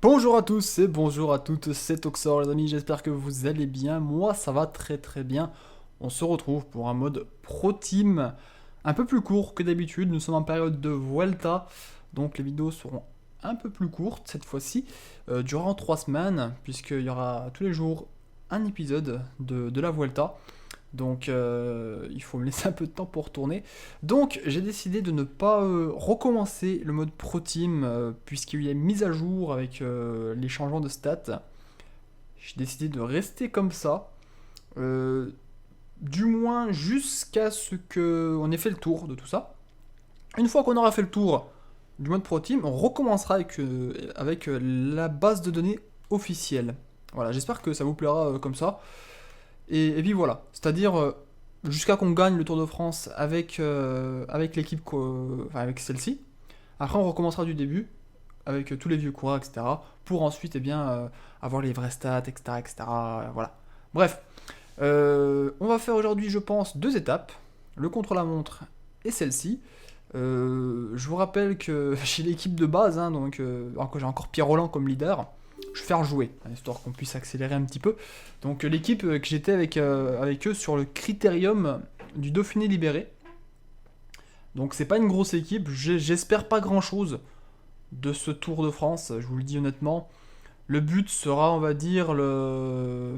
Bonjour à tous et bonjour à toutes, c'est Toxor les amis, j'espère que vous allez bien, moi ça va très très bien. On se retrouve pour un mode Pro Team un peu plus court que d'habitude, nous sommes en période de Vuelta, donc les vidéos seront un peu plus courtes cette fois-ci, durant 3 semaines, puisqu'il y aura tous les jours un épisode de la Vuelta. Donc il faut me laisser un peu de temps pour retourner. Donc j'ai décidé de ne pas recommencer le mode Pro Team puisqu'il y a une mise à jour avec les changements de stats. J'ai décidé de rester comme ça. Du moins jusqu'à ce qu'on ait fait le tour de tout ça. Une fois qu'on aura fait le tour du mode Pro Team, on recommencera avec la base de données officielle. Voilà, j'espère que ça vous plaira comme ça. Et puis voilà, c'est-à-dire jusqu'à qu'on gagne le Tour de France avec l'équipe, enfin avec celle-ci. Après, on recommencera du début avec tous les vieux coureurs, etc. Pour ensuite, avoir les vrais stats, etc., etc. Voilà. Bref, on va faire aujourd'hui, je pense, 2 étapes, le contre-la-montre et celle-ci. Je vous rappelle que j'ai l'équipe de base, hein, donc j'ai encore Pierre Roland comme leader. Je vais faire jouer, histoire qu'on puisse accélérer un petit peu. Donc l'équipe que j'étais avec eux sur le critérium du Dauphiné libéré. Donc c'est pas une grosse équipe, j'espère pas grand chose de ce Tour de France, je vous le dis honnêtement. Le but sera, on va dire, le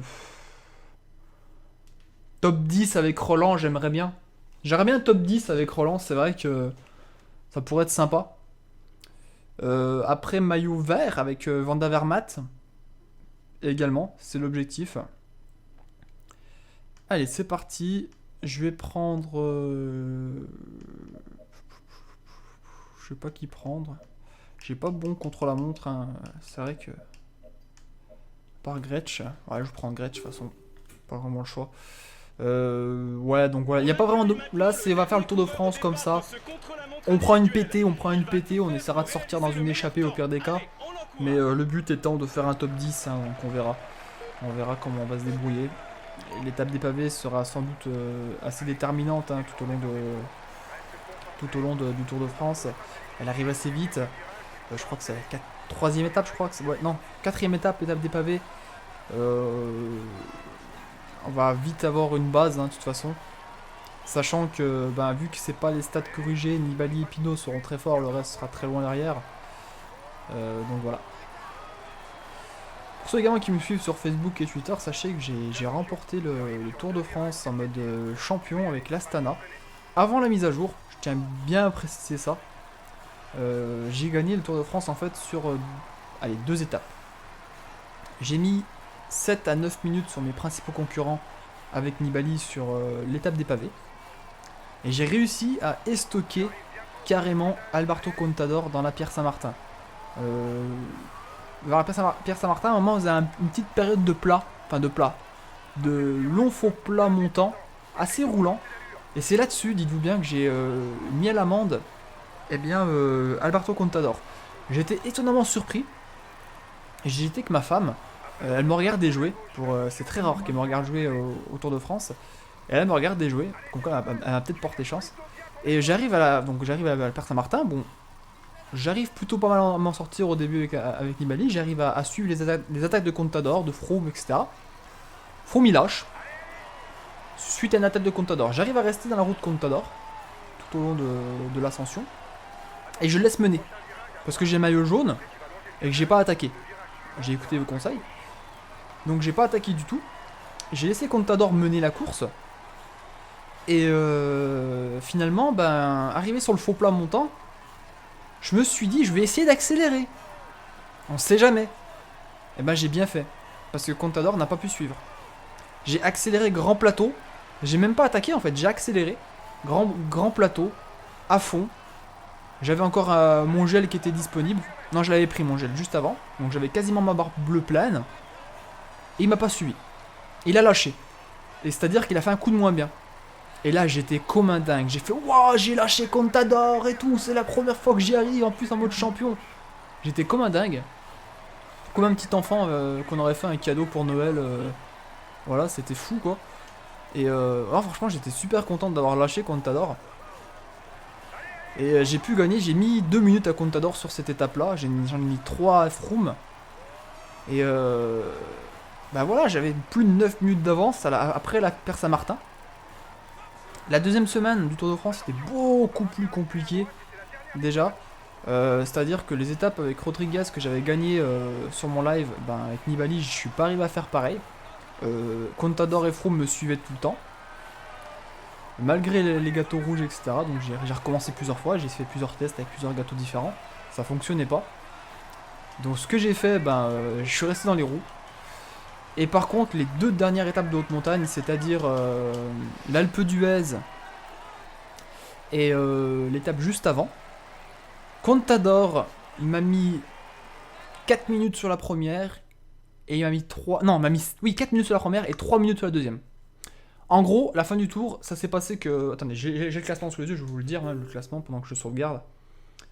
top 10 avec Roland, j'aimerais bien. J'aimerais bien un top 10 avec Roland, c'est vrai que ça pourrait être sympa. Après maillot vert avec Van der Vermaat également, c'est l'objectif. Allez, c'est parti. Je vais prendre. Je sais pas qui prendre. J'ai pas bon contre la montre, hein. C'est vrai que. Par Gretsch. Ouais, je prends Gretsch de toute façon. Pas vraiment le choix. Ouais, donc voilà. Il n'y a pas vraiment de. Là, on va faire le Tour de France comme ça. On prend une PT, on essaiera de sortir dans une échappée au pire des cas. Mais le but étant de faire un top 10, hein, donc on verra. On verra comment on va se débrouiller. L'étape des pavés sera sans doute assez déterminante, hein, du Tour de France. Elle arrive assez vite. Je crois que c'est la 3e étape, je crois que c'est. Ouais, non, 4e étape, l'étape des pavés. On va vite avoir une base, hein, de toute façon. Sachant que, vu que c'est pas les stats corrigés, Nibali et Pinot seront très forts, le reste sera très loin derrière. Donc voilà. Pour ceux également qui me suivent sur Facebook et Twitter, sachez que j'ai remporté le Tour de France en mode champion avec l'Astana. Avant la mise à jour, je tiens bien à préciser ça. J'ai gagné le Tour de France en fait sur 2 étapes. J'ai mis 7 à 9 minutes sur mes principaux concurrents avec Nibali sur l'étape des pavés. Et j'ai réussi à estoquer carrément Alberto Contador dans la Pierre Saint-Martin. Vers la Pierre Saint-Martin, à un moment, on faisait une petite période de plat, de long faux plat montant, assez roulant. Et c'est là-dessus, dites-vous bien, que j'ai mis à l'amende Alberto Contador. J'étais étonnamment surpris. J'ai été que ma femme, elle me regardait jouer. C'est très rare qu'elle me regarde jouer au Tour de France. Et elle me regardait jouer, comme quoi elle a peut-être porté chance. Et j'arrive à la Pierre Saint-Martin. Bon, j'arrive plutôt pas mal à m'en sortir au début avec Nibali. J'arrive à suivre les attaques de Contador, de Froome, etc. Froome il lâche. Suite à une attaque de Contador, j'arrive à rester dans la route Contador tout au long de l'ascension. Et je laisse mener. Parce que j'ai maillot jaune et que j'ai pas attaqué. J'ai écouté vos conseils. Donc j'ai pas attaqué du tout. J'ai laissé Contador mener la course. Et finalement, arrivé sur le faux plat montant, je me suis dit, je vais essayer d'accélérer. On sait jamais. Et j'ai bien fait. Parce que Contador n'a pas pu suivre. J'ai accéléré grand plateau. J'ai même pas attaqué en fait, j'ai accéléré. Grand plateau, à fond. J'avais encore mon gel qui était disponible. Non, je l'avais pris mon gel juste avant. Donc j'avais quasiment ma barre bleue pleine. Et il m'a pas suivi. Il a lâché. Et c'est-à-dire qu'il a fait un coup de moins bien. Et là, j'étais comme un dingue. J'ai fait waouh, j'ai lâché Contador et tout. C'est la première fois que j'y arrive, en plus en mode champion. J'étais comme un dingue. Comme un petit enfant qu'on aurait fait un cadeau pour Noël. Voilà, c'était fou quoi. Et franchement, j'étais super content d'avoir lâché Contador. Et j'ai pu gagner. J'ai mis 2 minutes à Contador sur cette étape-là. J'en ai mis 3 à Froome. Et bah voilà, j'avais plus de 9 minutes d'avance après la Père Saint-Martin. La deuxième semaine du Tour de France était beaucoup plus compliquée déjà. C'est-à-dire que les étapes avec Rodriguez que j'avais gagné sur mon live, ben, avec Nibali, je suis pas arrivé à faire pareil. Contador et Froome me suivaient tout le temps. Malgré les gâteaux rouges, etc. Donc j'ai recommencé plusieurs fois, j'ai fait plusieurs tests avec plusieurs gâteaux différents. Ça fonctionnait pas. Donc ce que j'ai fait, ben, je suis resté dans les roues. Et par contre, les deux dernières étapes de haute montagne, c'est-à-dire l'Alpe d'Huez et l'étape juste avant, Contador, il m'a mis 4 minutes sur la première et il m'a mis 3... Non, il m'a mis 4 minutes sur la première et 3 minutes sur la deuxième. En gros, la fin du tour, ça s'est passé que... Attendez, j'ai le classement sous les yeux, je vais vous le dire, hein, le classement, pendant que je sauvegarde.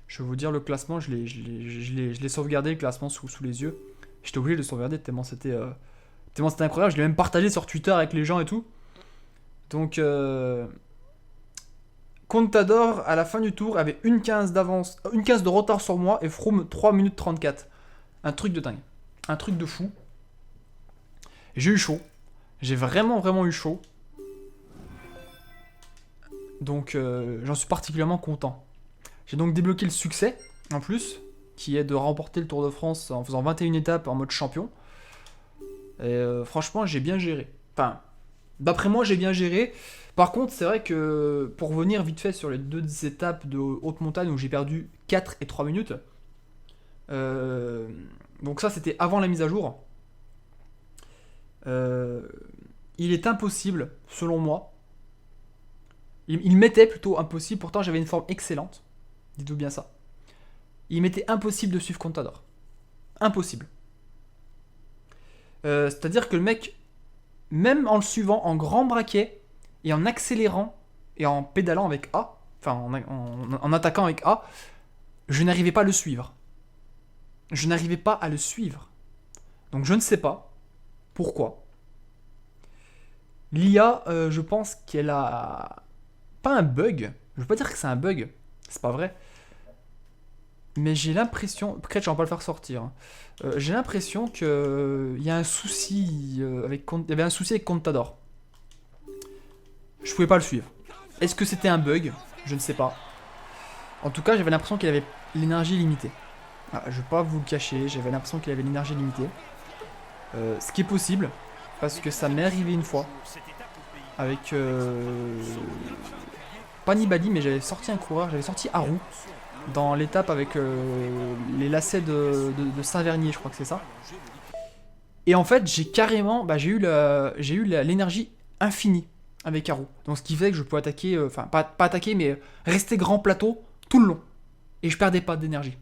Je vais vous dire le classement, je l'ai sauvegardé, le classement sous les yeux. J'étais obligé de le sauvegarder tellement c'était incroyable. Je l'ai même partagé sur Twitter avec les gens et tout. Donc, Contador, à la fin du tour, avait une 15 d'avance, une 15 de retard sur moi et Froome 3 minutes 34. Un truc de dingue. Un truc de fou. J'ai eu chaud. J'ai vraiment eu chaud. Donc, j'en suis particulièrement content. J'ai donc débloqué le succès, en plus, qui est de remporter le Tour de France en faisant 21 étapes en mode champion. Et franchement, j'ai bien géré. Enfin, d'après moi, j'ai bien géré. Par contre, c'est vrai que pour revenir vite fait sur les deux étapes de haute montagne où j'ai perdu 4 et 3 minutes, donc ça, c'était avant la mise à jour. Il est impossible, selon moi. Il m'était plutôt impossible, pourtant j'avais une forme excellente. Dites-vous bien ça. Il m'était impossible de suivre Contador. Impossible. C'est-à-dire que le mec, même en le suivant en grand braquet, et en accélérant, et en pédalant avec A, enfin en attaquant avec A, je n'arrivais pas à le suivre. Je n'arrivais pas à le suivre. Donc je ne sais pas pourquoi. L'IA, je pense qu'elle a... Pas un bug. Je veux pas dire que c'est un bug. C'est pas vrai. Mais j'ai l'impression... Peut-être je vais pas le faire sortir. J'ai l'impression qu'il y a un souci avec... Il y avait un souci avec Contador. Je pouvais pas le suivre. Est-ce que c'était un bug? Je ne sais pas. En tout cas, j'avais l'impression qu'il avait l'énergie limitée. Ah, je vais pas vous le cacher, j'avais l'impression qu'il avait l'énergie limitée. Ce qui est possible, parce que ça m'est arrivé une fois. Avec... pas Nibali, mais j'avais sorti un coureur, j'avais sorti Haru. Dans l'étape avec les lacets de Saint-Vernier, je crois que c'est ça. Et en fait, j'ai carrément... Bah, j'ai eu l'énergie infinie avec Haru. Donc ce qui fait que je peux attaquer... Enfin, pas attaquer, mais rester grand plateau tout le long. Et je perdais pas d'énergie.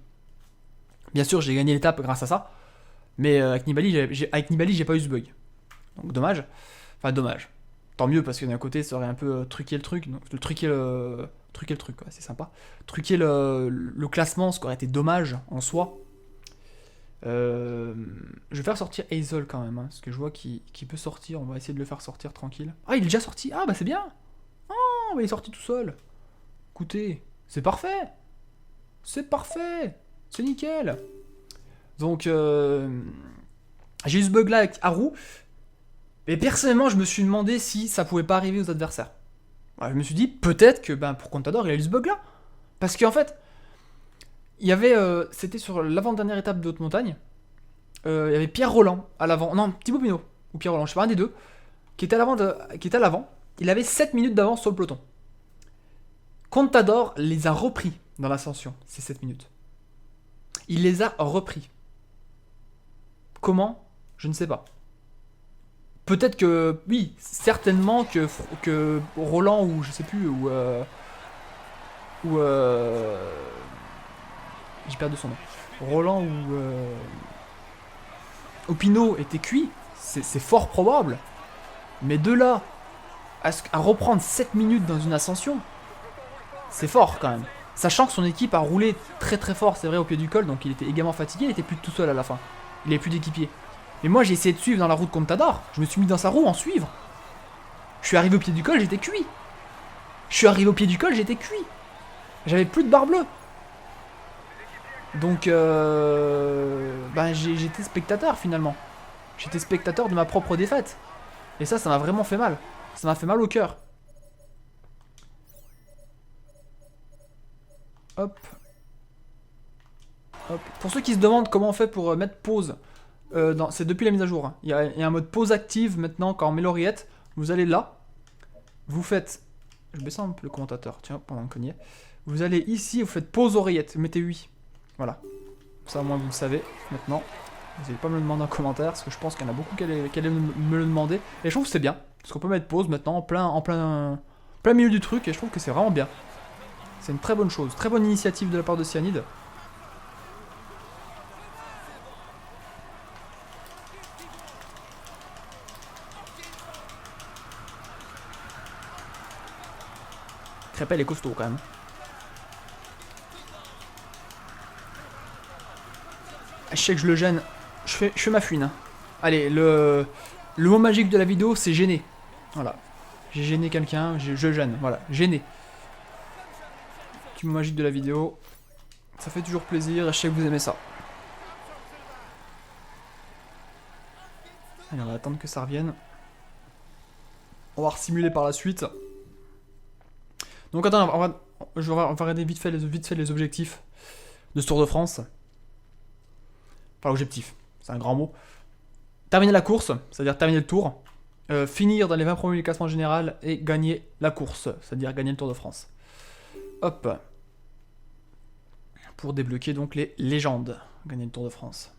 Bien sûr, j'ai gagné l'étape grâce à ça. Mais avec Nibali, j'ai pas eu ce bug. Donc dommage. Enfin, dommage. Tant mieux, parce que d'un côté, ça aurait un peu truqué le truc. Donc, truquer le truc, quoi, c'est sympa. Truquer le classement, ce qui aurait été dommage en soi. Je vais faire sortir Hazel quand même, hein, parce que je vois qu'il peut sortir. On va essayer de le faire sortir tranquille. Ah, il est déjà sorti. Ah, bah c'est bien. Oh, bah, il est sorti tout seul. Écoutez, c'est parfait. C'est parfait. C'est nickel. Donc, j'ai eu ce bug là avec Haru. Et personnellement, je me suis demandé si ça pouvait pas arriver aux adversaires. Alors, je me suis dit, peut-être que pour Contador, il a eu ce bug là. Parce qu'en fait, il y avait. C'était sur l'avant-dernière étape de haute montagne. Il y avait Pierre Roland à l'avant. Non, Thibaut Pinot. Ou Pierre Roland, je sais pas, un des deux. Qui était à l'avant. Il avait 7 minutes d'avance sur le peloton. Contador les a repris dans l'ascension, ces 7 minutes. Il les a repris. Comment? Je ne sais pas. Peut-être que, oui, certainement que Roland ou je sais plus, ou j'ai perdu son nom. Roland ou Pinot était cuit, c'est fort probable. Mais de là à reprendre 7 minutes dans une ascension, c'est fort quand même. Sachant que son équipe a roulé très très fort, c'est vrai, au pied du col, donc il était également fatigué, il était plus tout seul à la fin. Il n'avait plus d'équipier. Mais moi j'ai essayé de suivre dans la roue de Contador, je me suis mis dans sa roue en suivre. Je suis arrivé au pied du col, j'étais cuit. J'avais plus de barre bleue. Donc bah, j'étais spectateur finalement. J'étais spectateur de ma propre défaite. Et ça m'a vraiment fait mal. Ça m'a fait mal au cœur. Hop. Hop. Pour ceux qui se demandent comment on fait pour mettre pause, c'est depuis la mise à jour. Hein. Il y a un mode pause active maintenant quand on met l'oreillette. Vous allez là. Vous faites... Je baisse un peu le commentateur, tiens, pendant qu'on y est. Vous allez ici, vous faites pause oreillette. Vous mettez 8. Voilà. Ça au moins vous le savez maintenant. Vous n'allez pas me le demander en commentaire, parce que je pense qu'il y en a beaucoup qui allaient me le demander. Et je trouve que c'est bien, parce qu'on peut mettre pause maintenant en plein milieu du truc, et je trouve que c'est vraiment bien. C'est une très bonne chose, très bonne initiative de la part de Cyanide. Crépel est costaud quand même. Je sais que je le gêne, je fais ma fouine. Allez, le mot magique de la vidéo, c'est gêner. Voilà. J'ai gêné quelqu'un, je gêne. Voilà, gêner. Petit mot magique de la vidéo. Ça fait toujours plaisir et je sais que vous aimez ça. Allez, on va attendre que ça revienne. On va resimuler par la suite. Donc attends, on va regarder vite fait les objectifs de ce Tour de France. Enfin, l'objectif, c'est un grand mot. Terminer la course, c'est-à-dire terminer le tour. Finir dans les 20 premiers du classement général et gagner la course, c'est-à-dire gagner le Tour de France. Hop. Pour débloquer donc les légendes. Gagner le Tour de France.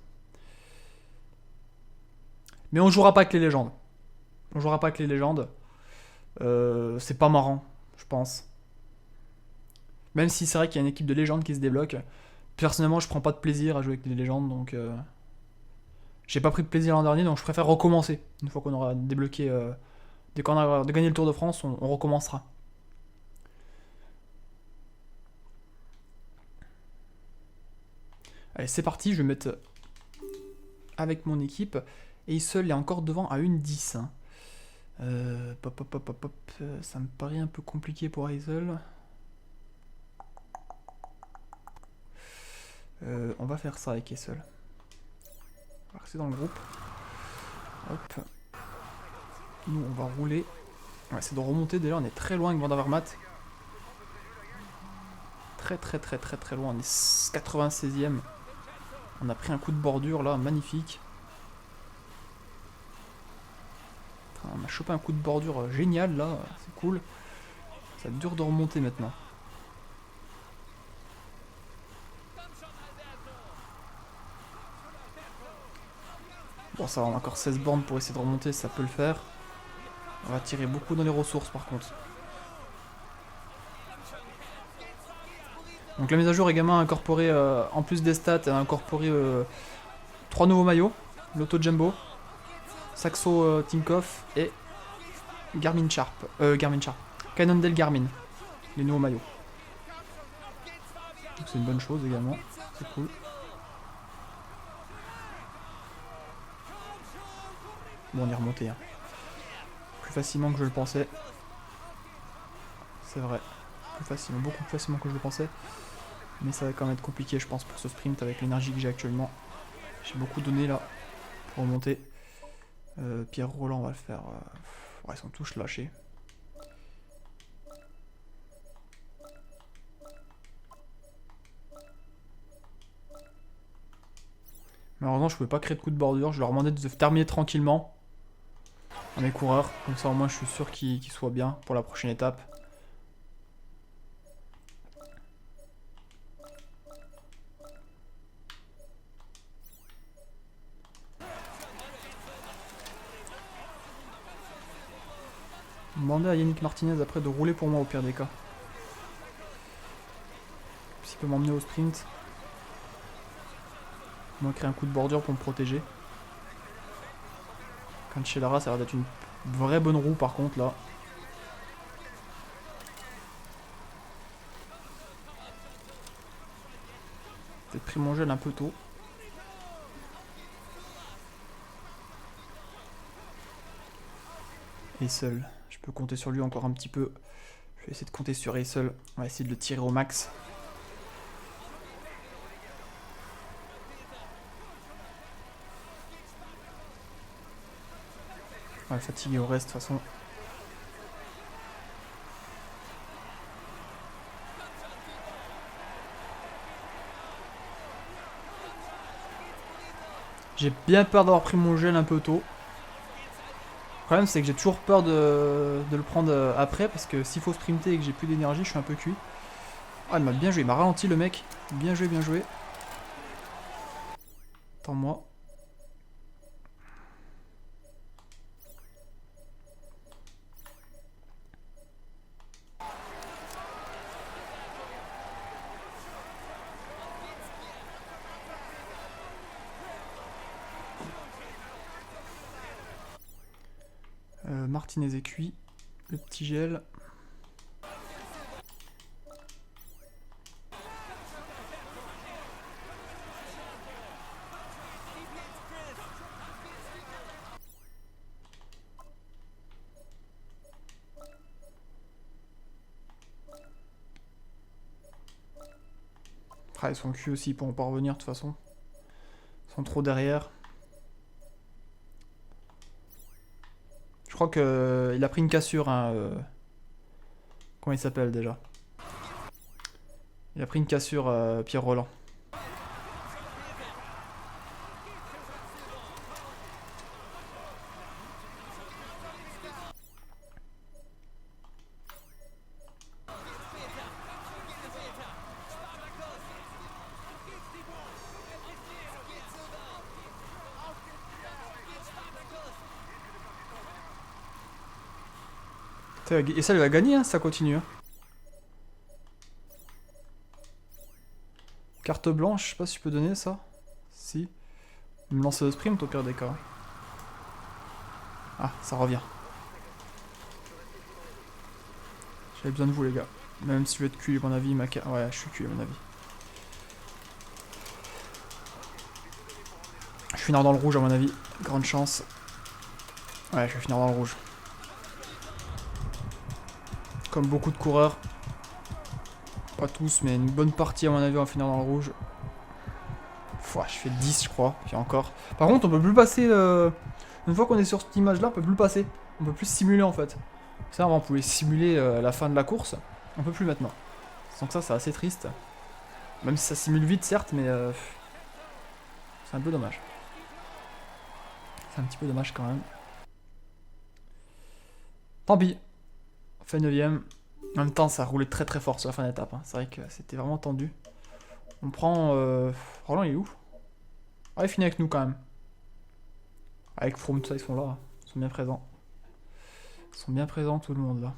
Mais on jouera pas avec les légendes. On jouera pas avec les légendes. C'est pas marrant, je pense. Même si c'est vrai qu'il y a une équipe de légendes qui se débloque. Personnellement, je prends pas de plaisir à jouer avec les légendes, donc... J'ai pas pris de plaisir l'an dernier, donc je préfère recommencer. Une fois qu'on aura débloqué... dès qu'on aura gagné le Tour de France, on recommencera. Allez, c'est parti, je vais mettre... avec mon équipe. Et Isel est encore devant à 1-10. Hein. Ça me paraît un peu compliqué pour Isel. On va faire ça avec Isel. On va rester dans le groupe. Hop. Nous, on va rouler. On va essayer de remonter. Déjà, on est très loin avec Van Avermaet. Très loin. On est 96e. On a pris un coup de bordure là, magnifique. On a chopé un coup de bordure génial là, c'est cool. Ça va être dur de remonter maintenant. Bon, ça va, on a encore 16 bornes pour essayer de remonter, ça peut le faire. On va tirer beaucoup dans les ressources par contre. Donc la mise à jour également a incorporé, en plus des stats, a incorporé 3 nouveaux maillots. L'Auto Jumbo, Saxo Tinkoff et Garmin Sharp. Cannondale Garmin. Les nouveaux maillots. Donc c'est une bonne chose également. C'est cool. Bon, on est remonté. Hein. Plus facilement que je le pensais. C'est vrai. Plus facilement, beaucoup plus facilement que je le pensais. Mais ça va quand même être compliqué, je pense, pour ce sprint avec l'énergie que j'ai actuellement. J'ai beaucoup donné là pour remonter. Pierre Roland, on va le faire. Ouais, ils sont tous lâchés. Malheureusement, je pouvais pas créer de coup de bordure. Je leur demandais de terminer tranquillement à mes coureurs. Comme ça, au moins, je suis sûr qu'ils soient bien pour la prochaine étape. Demander à Yannick Martinez après de rouler pour moi au pire des cas. S'il peut m'emmener au sprint. Moi créer un coup de bordure pour me protéger. Cancellara, ça a l'air d'être une vraie bonne roue par contre là. Peut-être pris mon gel un peu tôt. Et seul. Je peux compter sur lui encore un petit peu. Je vais essayer de compter sur Eissel. On va essayer de le tirer au max. Ouais, fatigué au reste de toute façon. J'ai bien peur d'avoir pris mon gel un peu tôt. Le problème c'est que j'ai toujours peur de le prendre après parce que s'il faut sprinter et que j'ai plus d'énergie, je suis un peu cuit. Ah, il m'a bien joué, il m'a ralenti le mec. Bien joué, bien joué. Attends-moi. Martinez est cuit. Le petit gel. Ah, ils sont cuits aussi, ils pourront pas revenir de toute façon. Ils sont trop derrière. Je crois que il a pris une cassure. Hein, comment il s'appelle déjà? Il a pris une cassure, Pierre Roland. Et ça, il va gagner, hein, ça continue. Hein. Carte blanche, je sais pas si je peux donner ça. Si. Il me lance le sprint au pire des cas. Ah, ça revient. J'avais besoin de vous, les gars. Même si je vais être cuit, à mon avis, ouais, je suis cuit, à mon avis. Je vais finir dans le rouge, à mon avis. Grande chance. Ouais, je vais finir dans le rouge. Comme beaucoup de coureurs. Pas tous, mais une bonne partie, à mon avis, on va finir dans le rouge. Pouah, je fais 10, je crois. Puis encore. Par contre, on peut plus passer... Une fois qu'on est sur cette image-là, on peut plus le passer. On peut plus simuler, en fait. Ça, avant, on pouvait simuler la fin de la course. On peut plus maintenant. Donc ça, c'est assez triste. Même si ça simule vite, certes, mais... c'est un peu dommage. C'est un petit peu dommage, quand même. Tant pis. On fait 9ème. En même temps, ça roulait très très fort sur la fin d'étape. Hein. C'est vrai que c'était vraiment tendu. On prend... Roland, il est où? Ah, il finit avec nous, quand même. Avec Froome, tout ça, ils sont là. Ils sont bien présents. Ils sont bien présents, tout le monde, là.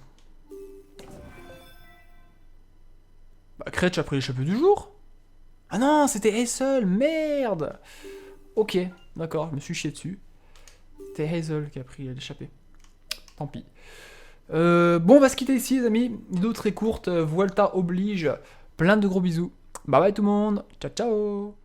Bah, Kretsch a pris l'échappée du jour. Ah non, c'était Hazel, merde. Ok, d'accord, je me suis chié dessus. C'était Hazel qui a pris l'échappée. Tant pis. Bon, on va se quitter ici, les amis. Vidéo très courte, Vuelta oblige. Plein de gros bisous. Bye bye tout le monde. Ciao, ciao.